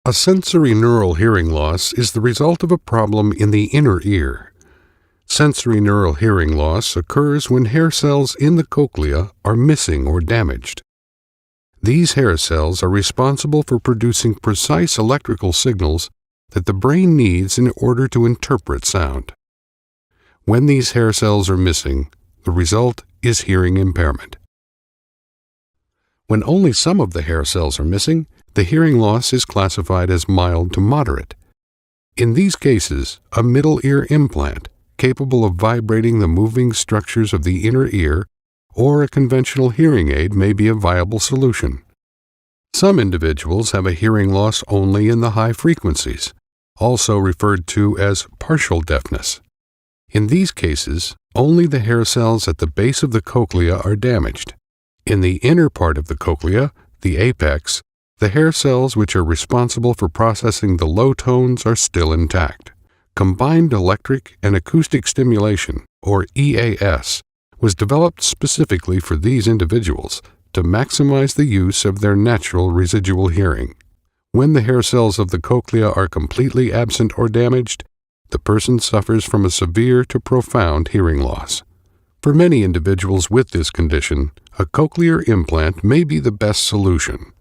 A sensorineural hearing loss is the result of a problem in the inner ear. Sensorineural hearing loss occurs when hair cells in the cochlea are missing or damaged. These hair cells are responsible for producing precise electrical signals that the brain needs in order to interpret sound. When these hair cells are missing, the result is hearing impairment. When only some of the hair cells are missing, the hearing loss is classified as mild to moderate. In these cases, a middle ear implant, capable of vibrating the moving structures of the inner ear, or a conventional hearing aid may be a viable solution. Some individuals have a hearing loss only in the high frequencies, also referred to as partial deafness. In these cases, only the hair cells at the base of the cochlea are damaged. In the inner part of the cochlea, the apex, the hair cells which are responsible for processing the low tones are still intact. Combined electric and acoustic stimulation, or EAS, was developed specifically for these individuals to maximize the use of their natural residual hearing. When the hair cells of the cochlea are completely absent or damaged, the person suffers from a severe to profound hearing loss. For many individuals with this condition, a cochlear implant may be the best solution.